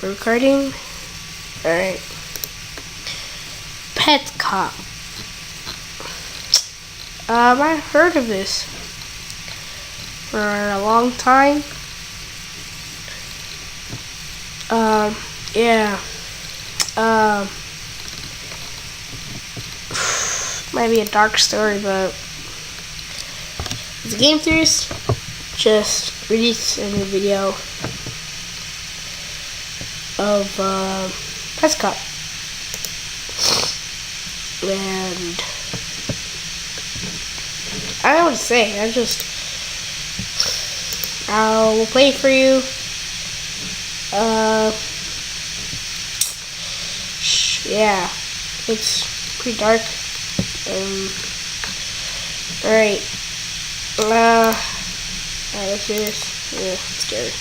We're recording. Alright. Pet Cop. I've heard of this for a long time. Yeah. Might be a dark story, but the Game Theorist just released a new video of Pet Cop, and I don't know what to say. I'll play it for you. Yeah, it's pretty dark. Alright, let's do this. Yeah, it's scary.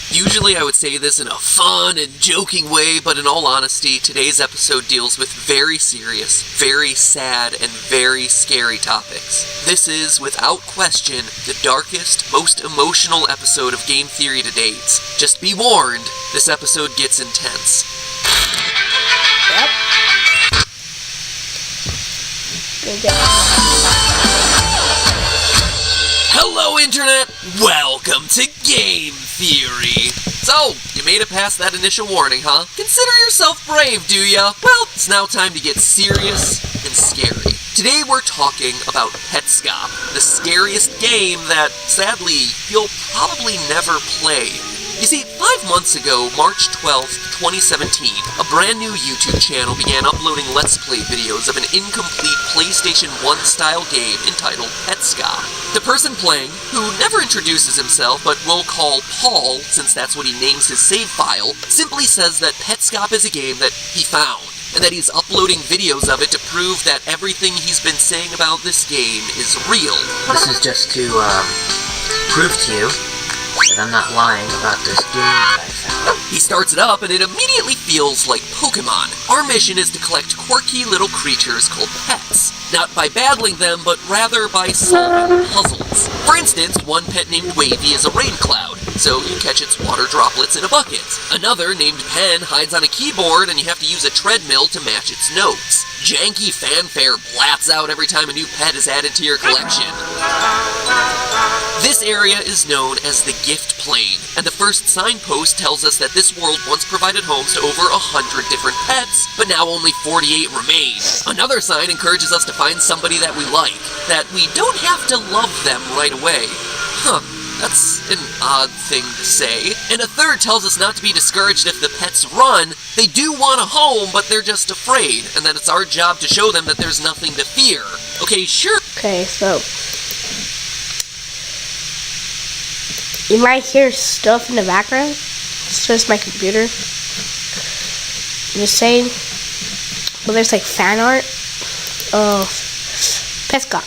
Usually I would say this in a fun and joking way, but in all honesty, today's episode deals with very serious, very sad, and very scary topics. This is, without question, the darkest, most emotional episode of Game Theory to date. Just be warned, this episode gets intense. Yep. Hello, Internet! Welcome to Game Theory! So, you made it past that initial warning, huh? Consider yourself brave, do ya? Well, it's now time to get serious and scary. Today we're talking about Pet Cop, the scariest game that, sadly, you'll probably never play. You see, 5 months ago, March 12th, 2017, a brand new YouTube channel began uploading Let's Play videos of an incomplete PlayStation 1 style game entitled Pet Cop. The person playing, who never introduces himself but we'll call Paul, since that's what he names his save file, simply says that Pet Cop is a game that he found, and that he's uploading videos of it to prove that everything he's been saying about this game is real. This is just to, prove to you that I'm not lying about this game that I found. He starts it up and it immediately feels like Pokemon. Our mission is to collect quirky little creatures called pets. Not by battling them, but rather by solving puzzles. For instance, one pet named Wavy is a rain cloud, so you catch its water droplets in a bucket. Another, named Pen, hides on a keyboard and you have to use a treadmill to match its notes. Janky Fanfare blats out every time a new pet is added to your collection. This area is known as the Gift Plane, and the first signpost tells us that this world once provided homes to over 100 different pets, but now only 48 remain. Another sign encourages us to find somebody that we like, that we don't have to love them right away. That's an odd thing to say. And a third tells us not to be discouraged if the pets run. They do want a home, but they're just afraid, and that it's our job to show them that there's nothing to fear. Okay, sure. Okay, so you might hear stuff in the background. It's just my computer. I'm just saying. Well, there's like fan art of Pet Cop.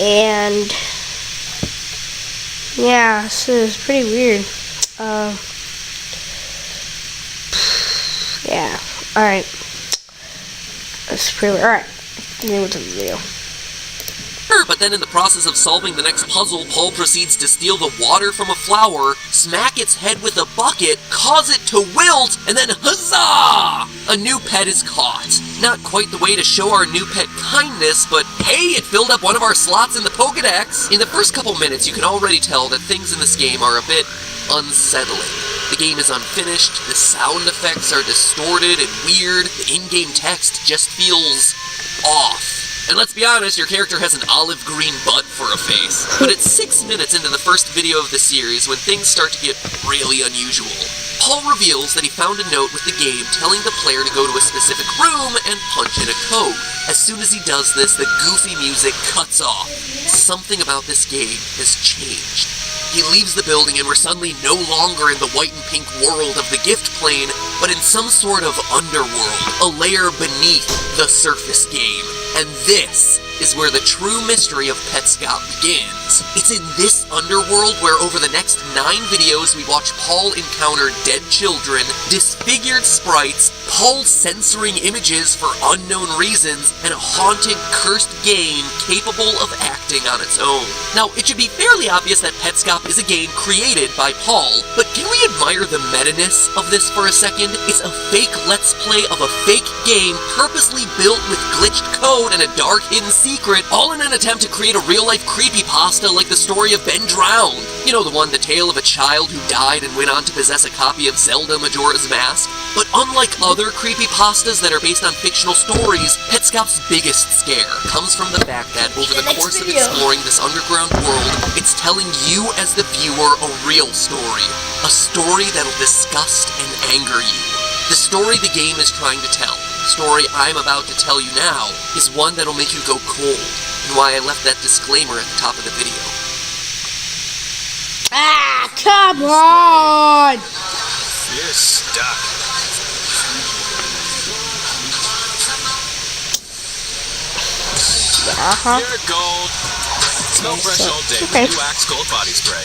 And yeah, this is pretty weird. Yeah, alright. That's pretty weird. Alright, continue with the video. But then in the process of solving the next puzzle, Paul proceeds to steal the water from a flower, smack its head with a bucket, cause it to wilt, and then huzzah! A new pet is caught. Not quite the way to show our new pet kindness, but hey, it filled up one of our slots in the Pokédex! In the first couple minutes, you can already tell that things in this game are a bit unsettling. The game is unfinished, the sound effects are distorted and weird, the in-game text just feels off. And let's be honest, your character has an olive green butt for a face. But it's 6 minutes into the first video of the series when things start to get really unusual. Paul reveals that he found a note with the game telling the player to go to a specific room and punch in a code. As soon as he does this, the goofy music cuts off. Something about this game has changed. He leaves the building and we're suddenly no longer in the white and pink world of the Gift Plane, but in some sort of underworld, a layer beneath the surface game. And this is where the true mystery of Pet Cop begins. It's It's in this underworld where over the next 9 videos we watch Paul encounter dead children, disfigured sprites, Paul censoring images for unknown reasons, and a haunted, cursed game capable of acting on its own. Now, it should be fairly obvious that Petscop is a game created by Paul, but can we admire the meta-ness of this for a second? It's a fake Let's Play of a fake game purposely built with glitched code and a dark hidden secret, all in an attempt to create a real-life creepypasta like the story of Ben Drowned. You know, the one, the tale of a child who died and went on to possess a copy of Zelda Majora's Mask. But unlike other creepypastas that are based on fictional stories, Petscop's biggest scare comes from the fact that over the course of exploring this underground world, it's telling you as the viewer a real story. A story that'll disgust and anger you. The story the game is trying to tell, the story I'm about to tell you now, is one that'll make you go cold, and why I left that disclaimer at the top of the video. Ah, come on! You're stuck. You're gold. Smell fresh all day with new Axe Gold Body Spray.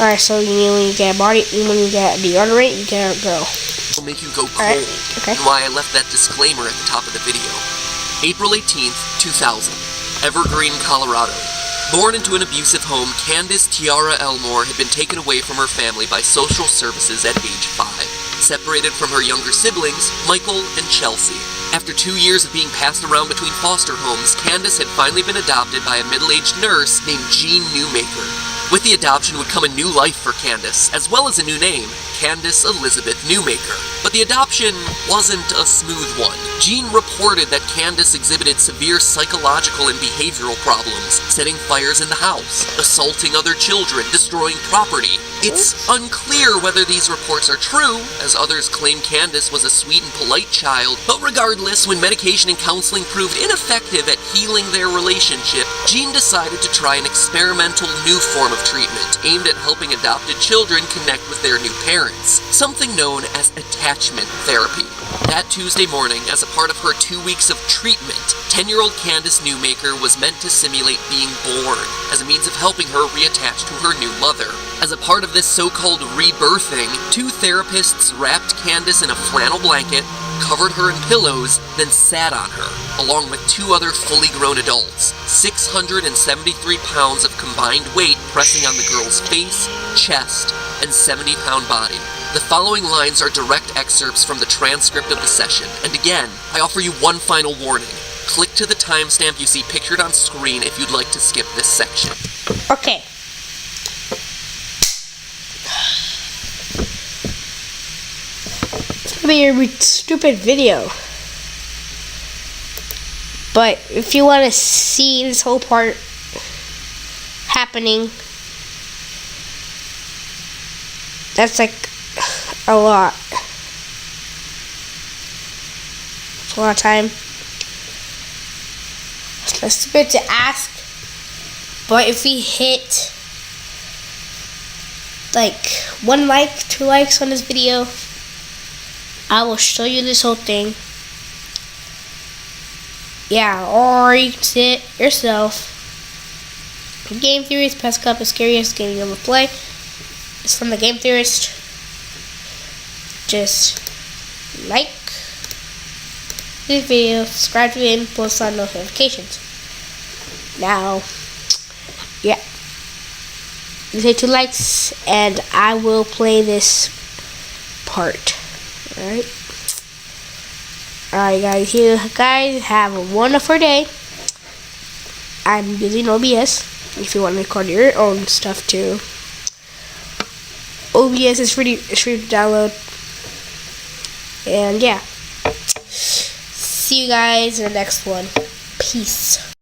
Alright, so when you get deodorant, you get a girl. It'll make you go cold, and why I left that disclaimer at the top of the video. April 18th, 2000. Evergreen, Colorado. Born into an abusive home, Candace Tiara Elmore had been taken away from her family by social services at age 5. Separated from her younger siblings, Michael and Chelsea. After 2 years of being passed around between foster homes, Candace had finally been adopted by a middle-aged nurse named Jean Newmaker. With the adoption would come a new life for Candace, as well as a new name, Candace Elizabeth Newmaker. But the adoption wasn't a smooth one. Jean reported that Candace exhibited severe psychological and behavioral problems, setting fires in the house, assaulting other children, destroying property. It's unclear whether these reports are true, as others claim Candace was a sweet and polite child, but regardless, when medication and counseling proved ineffective at healing their relationship, Jean decided to try an experimental new form of treatment aimed at helping adopted children connect with their new parents, something known as attachment therapy. That Tuesday morning, as a part of her 2 weeks of treatment, 10-year-old Candace Newmaker was meant to simulate being born, as a means of helping her reattach to her new mother. As a part of this so-called rebirthing, 2 therapists wrapped Candace in a flannel blanket, covered her in pillows, then sat on her, along with 2 other fully grown adults, 673 pounds of combined weight pressing on the girl's face, chest, and 70-pound body. The following lines are direct excerpts from the transcript of the session, and again, I offer you one final warning. Click to the timestamp you see pictured on screen if you'd like to skip this section. Okay. It's gonna be a stupid video. But if you want to see this whole part happening, that's like a lot. It's a lot of time. It's stupid to ask, but if we hit like 1 like, 2 likes on this video, I will show you this whole thing. Yeah, or you can see it yourself. Game Theorist, Petscop is Scariest game you ever play. It's from the Game Theorist. Just like this video, subscribe to it, and post on notifications. Now, yeah, you say 2 likes, and I will play this part. Alright. Alright, guys. You guys have a wonderful day. I'm using OBS. If you want to record your own stuff too, OBS is free to download. And yeah, see you guys in the next one. Peace.